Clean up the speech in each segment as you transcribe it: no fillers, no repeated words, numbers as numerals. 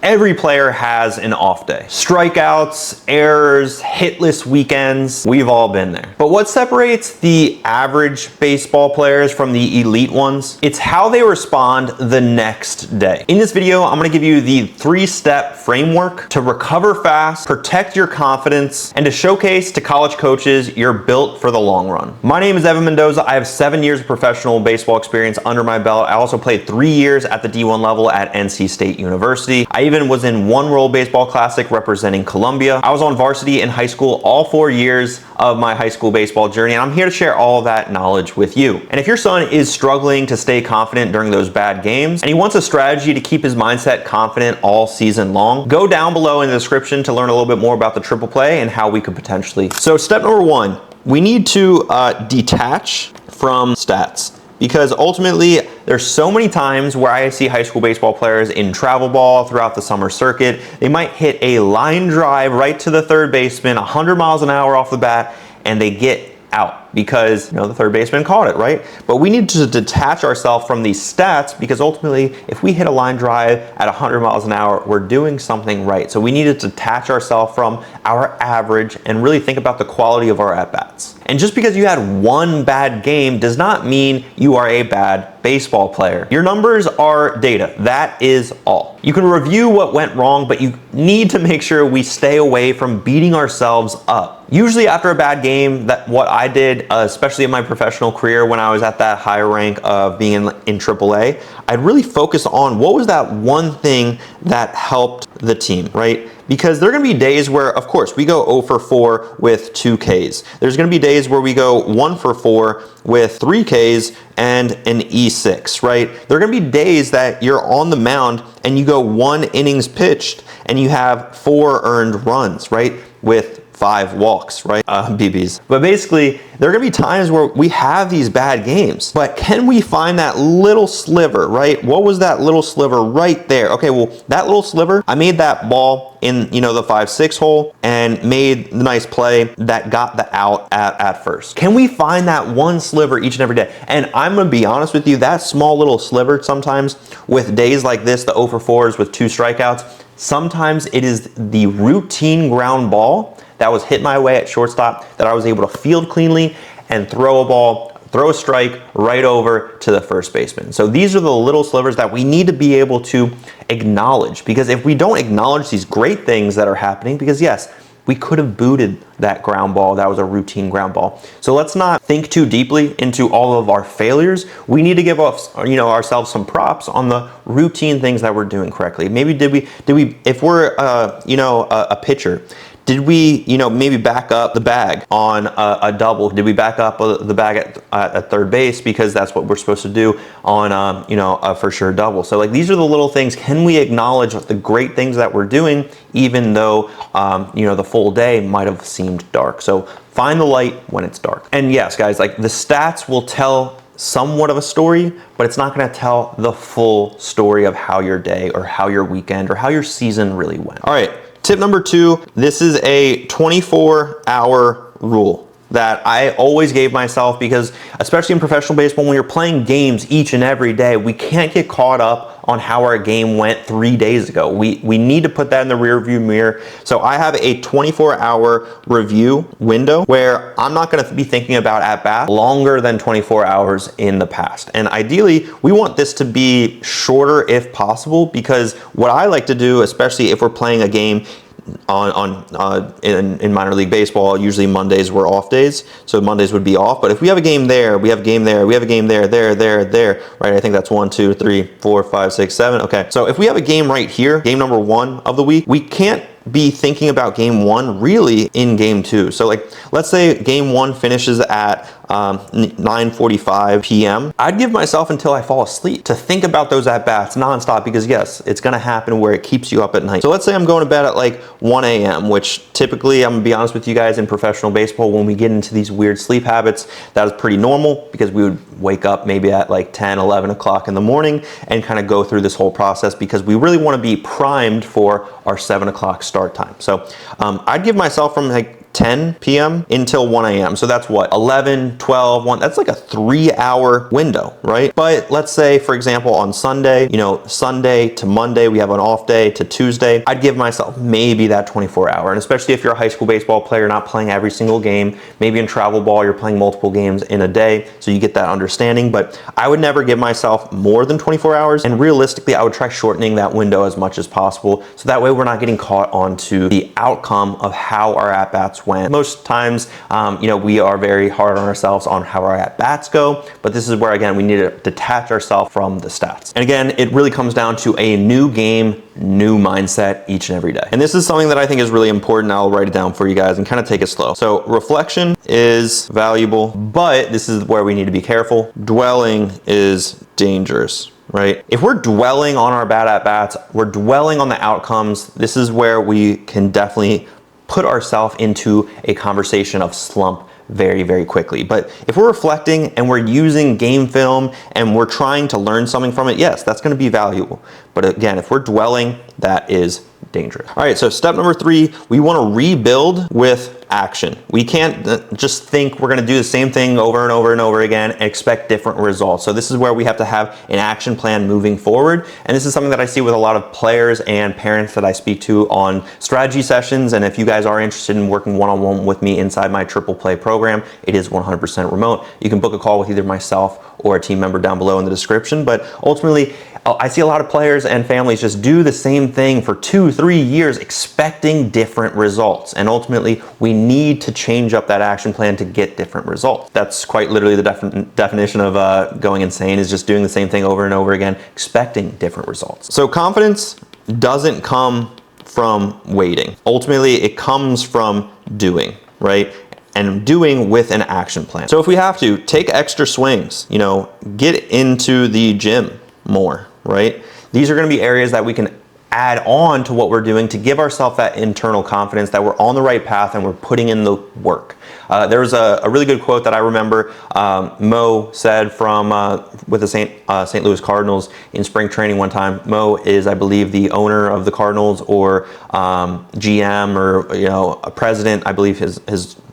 Every player has an off day. Strikeouts, errors, hitless weekends, we've all been there. But what separates the average baseball players from the elite ones? It's how they respond the next day. In this video, I'm gonna give you the 3-step framework to recover fast, protect your confidence, and to showcase to college coaches you're built for the long run. My name is Evan Mendoza. I have 7 years of professional baseball experience under my belt. I also played 3 years at the D1 level at NC State University. I even was in one World Baseball Classic representing Columbia. I was on varsity in high school all 4 years of my high school baseball journey, and I'm here to share all that knowledge with you. And if your son is struggling to stay confident during those bad games, and he wants a strategy to keep his mindset confident all season long, go down below in the description to learn a little bit more about the triple play and how we could potentially. So step number 1, we need to detach from stats. Because ultimately, there's so many times where I see high school baseball players in travel ball throughout the summer circuit. They might hit a line drive right to the third baseman, 100 miles an hour off the bat, and they get out because the third baseman caught it, right? But we need to detach ourselves from these stats because ultimately, if we hit a line drive at 100 miles an hour, we're doing something right. So we need to detach ourselves from our average and really think about the quality of our at-bats. And just because you had one bad game does not mean you are a bad baseball player. Your numbers are data. That is all. You can review what went wrong, but you need to make sure we stay away from beating ourselves up. Usually after a bad game, what I did, especially in my professional career when I was at that higher rank of being in AAA, I'd really focus on what was that one thing that helped the team, right? Because there are going to be days where, of course, we go 0 for 4 with 2 Ks. There's going to be days where we go 1 for 4 with 3 Ks and an E6, right? There are going to be days that you're on the mound and you go 1 innings pitched and you have 4 earned runs, right? With 5 walks, right? BBs. But basically, there are gonna be times where we have these bad games, but can we find that little sliver, right? What was that little sliver right there? Okay, well, that little sliver, I made that ball in, the 5-6 hole and made the nice play that got the out at first. Can we find that one sliver each and every day? And I'm gonna be honest with you, that small little sliver sometimes with days like this, the 0 for 4s with 2 strikeouts, sometimes it is the routine ground ball that was hit my way at shortstop that I was able to field cleanly and throw a strike right over to the first baseman. So these are the little slivers that we need to be able to acknowledge, because if we don't acknowledge these great things that are happening, because yes, we could have booted that ground ball. That was a routine ground ball. So let's not think too deeply into all of our failures. We need to give us, ourselves some props on the routine things that we're doing correctly. Maybe did we, if we're, a pitcher, did we, maybe back up the bag on a double? Did we back up the bag at third base because that's what we're supposed to do on, a for sure double? So like these are the little things. Can we acknowledge the great things that we're doing, even though, the full day might have seemed dark? So find the light when it's dark. And yes, guys, like the stats will tell somewhat of a story, but it's not going to tell the full story of how your day or how your weekend or how your season really went. All right. Tip number 2, this is a 24-hour rule that I always gave myself because, especially in professional baseball, when you're playing games each and every day, we can't get caught up on how our game went 3 days ago. We need to put that in the rearview mirror. So I have a 24-hour review window where I'm not going to be thinking about at-bat longer than 24 hours in the past. And ideally, we want this to be shorter if possible, because what I like to do, especially if we're playing a game in minor league baseball, usually Mondays were off days, so Mondays would be off. But if we have a game there, we have a game there, we have a game there, there, right? I think that's 1, 2, 3, 4, 5, 6, 7. Okay, so if we have a game right here, game number 1 of the week, we can't be thinking about game 1 really in game 2. So like, let's say game 1 finishes at 9:45 p.m. I'd give myself until I fall asleep to think about those at-bats nonstop, because yes, it's gonna happen where it keeps you up at night. So let's say I'm going to bed at like 1 a.m., which typically, I'm gonna be honest with you guys, in professional baseball, when we get into these weird sleep habits, that is pretty normal, because we would wake up maybe at like 10, 11 o'clock in the morning and kind of go through this whole process because we really want to be primed for our 7 o'clock start time. So I'd give myself from like 10 p.m. until 1 a.m. So that's what, 11, 12, 1, that's like a 3-hour window, right? But let's say, for example, on Sunday, you know, Sunday to Monday, we have an off day to Tuesday, I'd give myself maybe that 24-hour. And especially if you're a high school baseball player, not playing every single game, maybe in travel ball, you're playing multiple games in a day, so you get that understanding. But I would never give myself more than 24 hours. And realistically, I would try shortening that window as much as possible. So that way we're not getting caught onto the outcome of how our at-bats went. Most times, you know, we are very hard on ourselves on how our at-bats go, but this is where, again, we need to detach ourselves from the stats. And again, it really comes down to a new game, new mindset each and every day. And this is something that I think is really important. I'll write it down for you guys and kind of take it slow. So reflection is valuable, but this is where we need to be careful. Dwelling is dangerous, right? If we're dwelling on our bad at-bats, we're dwelling on the outcomes, this is where we can definitely put ourselves into a conversation of slump very, very quickly. But if we're reflecting and we're using game film and we're trying to learn something from it, yes, that's going to be valuable. But again, if we're dwelling, that is dangerous. All right, so step number 3, we want to rebuild with action. We can't just think we're going to do the same thing over and over and over again and expect different results. So this is where we have to have an action plan moving forward. And this is something that I see with a lot of players and parents that I speak to on strategy sessions. And if you guys are interested in working one-on-one with me inside my triple play program, it is 100% remote. You can book a call with either myself or a team member down below in the description. But ultimately, I see a lot of players and families just do the same thing for 2-3 years expecting different results. And ultimately, we need to change up that action plan to get different results. That's quite literally the definition of going insane, is just doing the same thing over and over again, expecting different results. So confidence doesn't come from waiting. Ultimately, it comes from doing, right? And doing with an action plan. So if we have to, take extra swings, you know, get into the gym more, right? These are going to be areas that we can add on to what we're doing to give ourselves that internal confidence that we're on the right path and we're putting in the work. There was a really good quote that I remember Mo said from with the St. Louis Cardinals in spring training one time. Mo is, I believe, the owner of the Cardinals, or GM, or, you know, a president. I believe his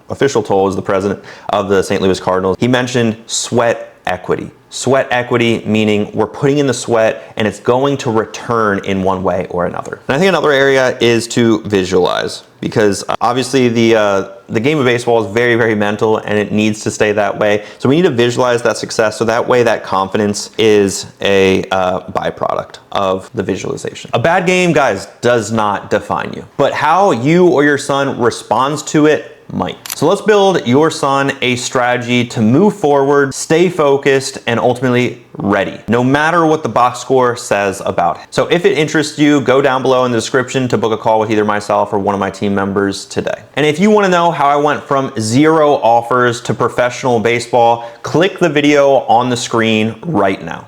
official title is the president of the St. Louis Cardinals. He mentioned sweat equity. Sweat equity, meaning we're putting in the sweat and it's going to return in one way or another. And I think another area is to visualize, because obviously the game of baseball is very, very mental and it needs to stay that way. So we need to visualize that success, so that way that confidence is a byproduct of the visualization. A bad game, guys, does not define you, but how you or your son responds to it might. So let's build your son a strategy to move forward, stay focused, and ultimately ready, no matter what the box score says about it. So if it interests you, go down below in the description to book a call with either myself or one of my team members today. And if you want to know how I went from 0 offers to professional baseball, click the video on the screen right now.